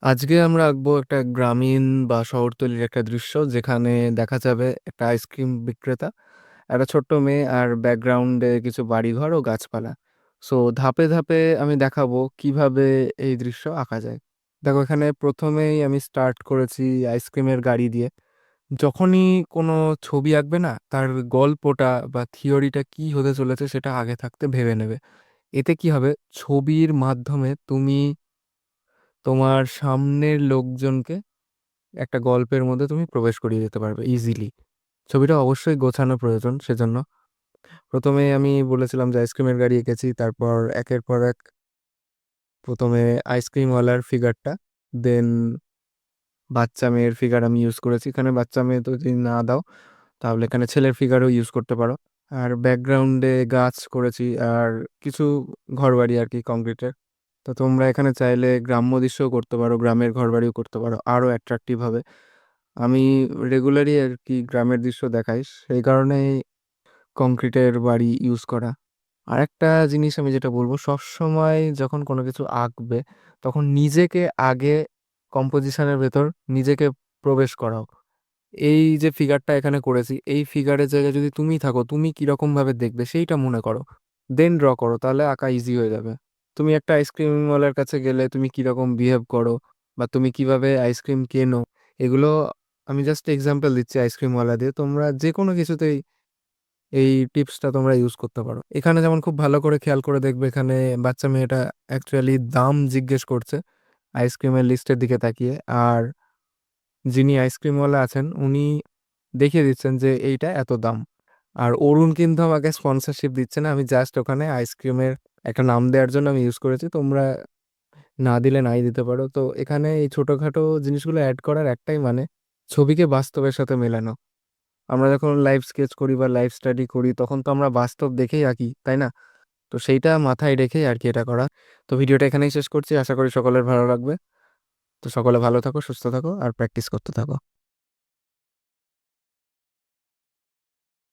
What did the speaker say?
আজকে আমরা আঁকবো একটা গ্রামীণ বা শহরতলির একটা দৃশ্য যেখানে দেখা যাবে একটা আইসক্রিম বিক্রেতা, একটা ছোট্ট মেয়ে আর ব্যাকগ্রাউন্ডে কিছু বাড়িঘর ও গাছপালা। সো ধাপে ধাপে আমি দেখাবো কিভাবে এই দৃশ্য আঁকা যায়। দেখো, এখানে প্রথমেই আমি স্টার্ট করেছি আইসক্রিমের গাড়ি দিয়ে। যখনই কোনো ছবি আঁকবে না, তার গল্পটা বা থিওরিটা কি হতে চলেছে সেটা আগে থাকতে ভেবে নেবে। এতে কি হবে, ছবির মাধ্যমে তুমি তোমার সামনের লোকজনকে একটা গল্পের মধ্যে তুমি প্রবেশ করিয়ে দিতে পারবে ইজিলি। ছবিটা অবশ্যই গোছানো প্রয়োজন, সেজন্য প্রথমে আমি বলেছিলাম যে আইসক্রিমের গাড়ি এঁকেছি, তারপর একের পর এক প্রথমে আইসক্রিমওয়ালার ফিগারটা, দেন বাচ্চা মেয়ের ফিগার আমি ইউজ করেছি। এখানে বাচ্চা মেয়ে তো যদি না দাও তাহলে এখানে ছেলের ফিগারও ইউজ করতে পারো। আর ব্যাকগ্রাউন্ডে গাছ করেছি আর কিছু ঘরবাড়ি আর কি, কংক্রিটের। তো তোমরা এখানে চাইলে গ্রাম্য দৃশ্যও করতে পারো, গ্রামের ঘরবাড়িও করতে পারো, আরও অ্যাট্রাকটিভ হবে। আমি রেগুলারই আর কি গ্রামের দৃশ্য দেখাই, সেই কারণে কংক্রিটের বাড়ি ইউজ করা। আরেকটা জিনিস আমি যেটা বলবো, সবসময় যখন কোনো কিছু আঁকবে তখন নিজেকে আগে কম্পোজিশনের ভেতর নিজেকে প্রবেশ করাও। এই যে ফিগারটা এখানে করেছি, এই ফিগারের জায়গায় যদি তুমি থাকো, তুমি কিরকম ভাবে দেখবে সেইটা মনে করো, দেন ড্র করো, তাহলে আঁকা ইজি হয়ে যাবে। তুমি একটা আইসক্রিমওয়ালার কাছে গেলে তুমি কিরকম বিহেভ করো বা তুমি কিভাবে আইসক্রিম কেনো, এগুলো আমি জাস্ট এক্সাম্পল দিচ্ছি আইসক্রিমওয়ালা দিয়ে। তোমরা যে কোনো কিছুতেই এই টিপসটা তোমরা ইউজ করতে পারো। এখানে যেমন খুব ভালো করে খেয়াল করে দেখবে, এখানে বাচ্চা মেয়েটা অ্যাকচুয়ালি দাম জিজ্ঞেস করছে আইসক্রিমের লিস্টের দিকে তাকিয়ে, আর যিনি আইসক্রিমওয়ালা আছেন উনি দেখিয়ে দিচ্ছেন যে এইটা এত দাম। আর অরুণ কিন্তু আমাকে স্পন্সরশিপ দিচ্ছে না, আমি জাস্ট ওখানে আইসক্রিমের একটা নাম দেওয়ার জন্য আমি ইউজ করেছি। তোমরা না দিলে নাই দিতে পারো। তো এখানে এই ছোটোখাটো জিনিসগুলো অ্যাড করার একটাই মানে, ছবিকে বাস্তবের সাথে মেলানো। আমরা যখন লাইভ স্কেচ করি বা লাইভ স্টাডি করি তখন তো আমরা বাস্তব দেখেই আঁকি, তাই না? তো সেইটা মাথায় রেখেই আর কি এটা করা। তো ভিডিওটা এখানেই শেষ করছি, আশা করি সকলের ভালো লাগবে। তো সকলে ভালো থাকো, সুস্থ থাকো আর প্র্যাকটিস করতে থাকো।